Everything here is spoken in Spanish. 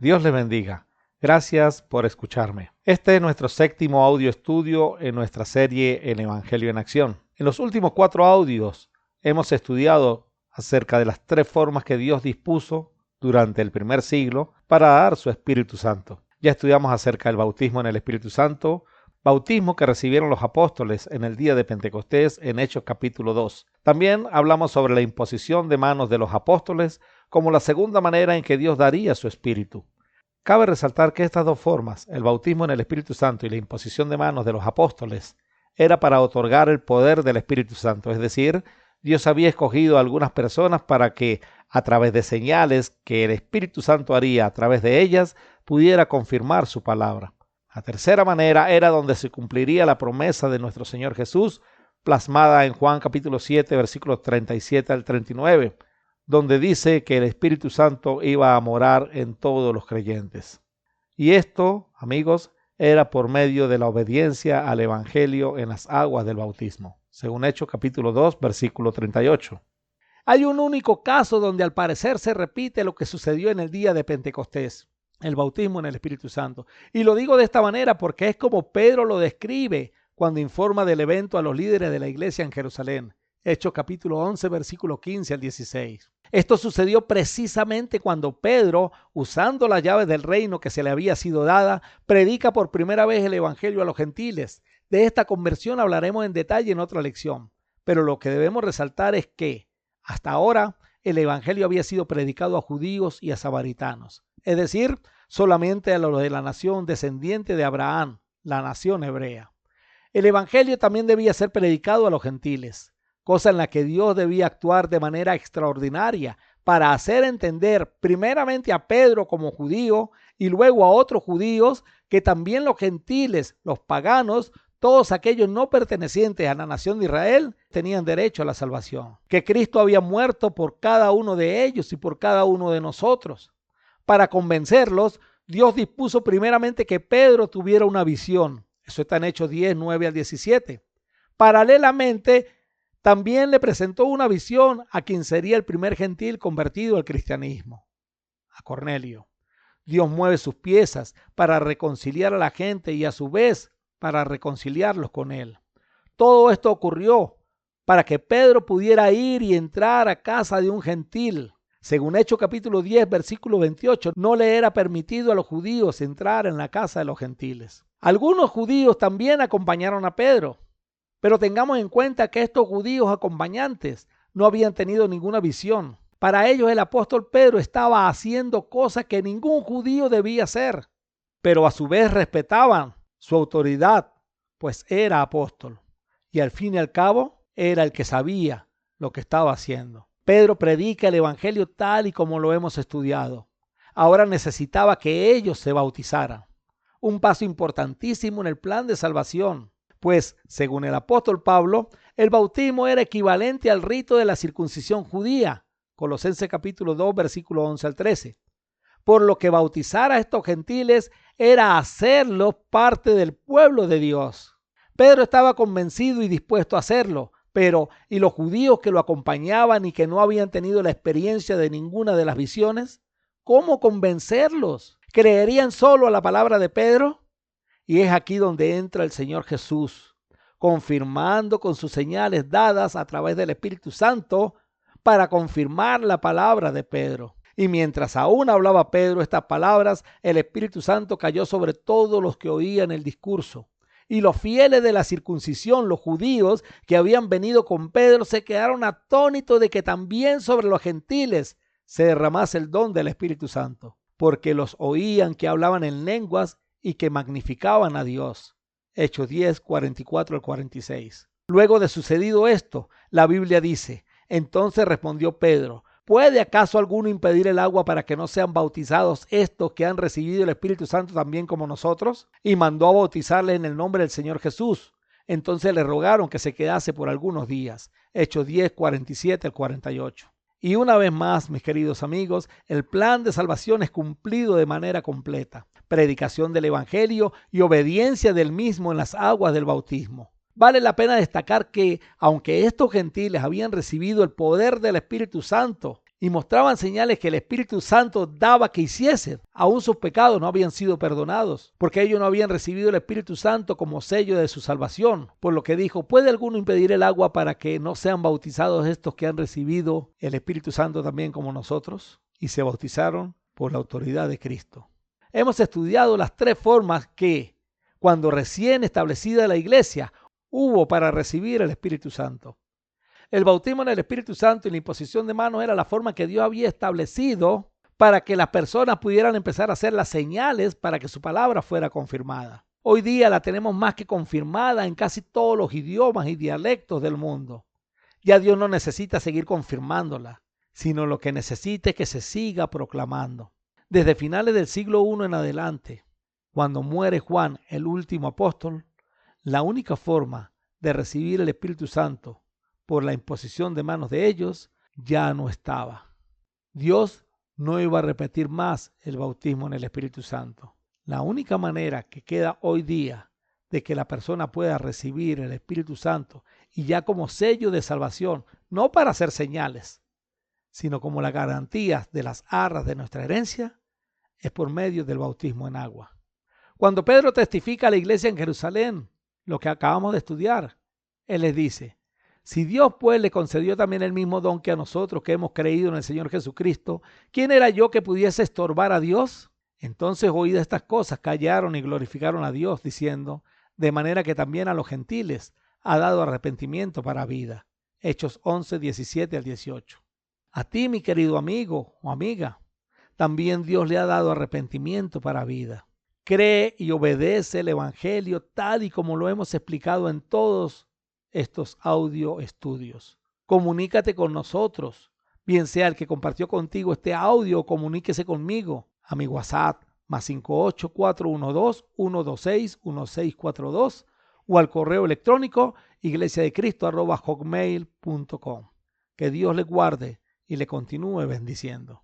Dios les bendiga. Gracias por escucharme. Este es nuestro séptimo audio estudio en nuestra serie El Evangelio en Acción. En los últimos 4 audios hemos estudiado acerca de las 3 formas que Dios dispuso durante el primer siglo para dar su Espíritu Santo. Ya estudiamos acerca del bautismo en el Espíritu Santo, bautismo que recibieron los apóstoles en el día de Pentecostés en Hechos capítulo 2. También hablamos sobre la imposición de manos de los apóstoles como la segunda manera en que Dios daría su Espíritu. Cabe resaltar que estas 2 formas, el bautismo en el Espíritu Santo y la imposición de manos de los apóstoles, era para otorgar el poder del Espíritu Santo. Es decir, Dios había escogido a algunas personas para que, a través de señales que el Espíritu Santo haría a través de ellas, pudiera confirmar su palabra. La tercera manera era donde se cumpliría la promesa de nuestro Señor Jesús, plasmada en Juan capítulo 7, versículos 37 al 39, donde dice que el Espíritu Santo iba a morar en todos los creyentes. Y esto, amigos, era por medio de la obediencia al Evangelio en las aguas del bautismo, según Hechos capítulo 2, versículo 38. Hay un único caso donde al parecer se repite lo que sucedió en el día de Pentecostés, el bautismo en el Espíritu Santo. Y lo digo de esta manera porque es como Pedro lo describe cuando informa del evento a los líderes de la iglesia en Jerusalén. Hechos capítulo 11, versículo 15 al 16. Esto sucedió precisamente cuando Pedro, usando las llaves del reino que se le había sido dada, predica por primera vez el evangelio a los gentiles. De esta conversión hablaremos en detalle en otra lección, pero lo que debemos resaltar es que, hasta ahora, el evangelio había sido predicado a judíos y a samaritanos, es decir, solamente a los de la nación descendiente de Abraham, la nación hebrea. El evangelio también debía ser predicado a los gentiles, cosa en la que Dios debía actuar de manera extraordinaria para hacer entender primeramente a Pedro como judío y luego a otros judíos que también los gentiles, los paganos, todos aquellos no pertenecientes a la nación de Israel, tenían derecho a la salvación, que Cristo había muerto por cada uno de ellos y por cada uno de nosotros. Para convencerlos, Dios dispuso primeramente que Pedro tuviera una visión. Eso está en Hechos 10, 9 al 17. Paralelamente, también le presentó una visión a quien sería el primer gentil convertido al cristianismo, a Cornelio. Dios mueve sus piezas para reconciliar a la gente y a su vez para reconciliarlos con él. Todo esto ocurrió para que Pedro pudiera ir y entrar a casa de un gentil. Según Hechos capítulo 10, versículo 28, no le era permitido a los judíos entrar en la casa de los gentiles. Algunos judíos también acompañaron a Pedro, pero tengamos en cuenta que estos judíos acompañantes no habían tenido ninguna visión. Para ellos el apóstol Pedro estaba haciendo cosas que ningún judío debía hacer, pero a su vez respetaban su autoridad, pues era apóstol y al fin y al cabo era el que sabía lo que estaba haciendo. Pedro predica el evangelio tal y como lo hemos estudiado. Ahora necesitaba que ellos se bautizaran, un paso importantísimo en el plan de salvación, pues según el apóstol Pablo, el bautismo era equivalente al rito de la circuncisión judía, Colosenses capítulo 2, versículo 11 al 13. Por lo que bautizar a estos gentiles era hacerlos parte del pueblo de Dios. Pedro estaba convencido y dispuesto a hacerlo, pero ¿y los judíos que lo acompañaban y que no habían tenido la experiencia de ninguna de las visiones? ¿Cómo convencerlos? ¿Creerían solo a la palabra de Pedro? Y es aquí donde entra el Señor Jesús, confirmando con sus señales dadas a través del Espíritu Santo para confirmar la palabra de Pedro. Y mientras aún hablaba Pedro estas palabras, el Espíritu Santo cayó sobre todos los que oían el discurso. Y los fieles de la circuncisión, los judíos que habían venido con Pedro, se quedaron atónitos de que también sobre los gentiles se derramase el don del Espíritu Santo, porque los oían que hablaban en lenguas y que magnificaban a Dios. Hechos 10, 44 al 46. Luego de sucedido esto, la Biblia dice: entonces respondió Pedro: ¿puede acaso alguno impedir el agua para que no sean bautizados estos que han recibido el Espíritu Santo también como nosotros? Y mandó a bautizarles en el nombre del Señor Jesús. Entonces le rogaron que se quedase por algunos días. Hechos 10, 47 al 48. Y una vez más, mis queridos amigos, el plan de salvación es cumplido de manera completa. Predicación del Evangelio y obediencia del mismo en las aguas del bautismo. Vale la pena destacar que, aunque estos gentiles habían recibido el poder del Espíritu Santo y mostraban señales que el Espíritu Santo daba que hiciesen. Aún sus pecados no habían sido perdonados, porque ellos no habían recibido el Espíritu Santo como sello de su salvación. Por lo que dijo, ¿puede alguno impedir el agua para que no sean bautizados estos que han recibido el Espíritu Santo también como nosotros? Y se bautizaron por la autoridad de Cristo. Hemos estudiado las tres formas que, cuando recién establecida la iglesia, hubo para recibir el Espíritu Santo. El bautismo en el Espíritu Santo y la imposición de manos era la forma que Dios había establecido para que las personas pudieran empezar a hacer las señales para que su palabra fuera confirmada. Hoy día la tenemos más que confirmada en casi todos los idiomas y dialectos del mundo. Ya Dios no necesita seguir confirmándola, sino lo que necesita es que se siga proclamando. Desde finales del siglo I en adelante, cuando muere Juan, el último apóstol, la única forma de recibir el Espíritu Santo por la imposición de manos de ellos ya no estaba. Dios no iba a repetir más el bautismo en el Espíritu Santo. La única manera que queda hoy día de que la persona pueda recibir el Espíritu Santo y ya como sello de salvación, no para hacer señales, sino como la garantía de las arras de nuestra herencia, es por medio del bautismo en agua. Cuando Pedro testifica a la iglesia en Jerusalén, lo que acabamos de estudiar, él les dice, si Dios pues le concedió también el mismo don que a nosotros que hemos creído en el Señor Jesucristo, ¿quién era yo que pudiese estorbar a Dios? Entonces oídas estas cosas callaron y glorificaron a Dios, diciendo, de manera que también a los gentiles ha dado arrepentimiento para vida. Hechos 11, 17 al 18. A ti, mi querido amigo o amiga, también Dios le ha dado arrepentimiento para vida. Cree y obedece el Evangelio tal y como lo hemos explicado en todos estos audio estudios. Comunícate con nosotros, bien sea el que compartió contigo este audio o comuníquese conmigo a mi WhatsApp +58 412 126 1642 o al correo electrónico iglesiadecristo@hotmail.com. Que Dios le guarde y le continúe bendiciendo.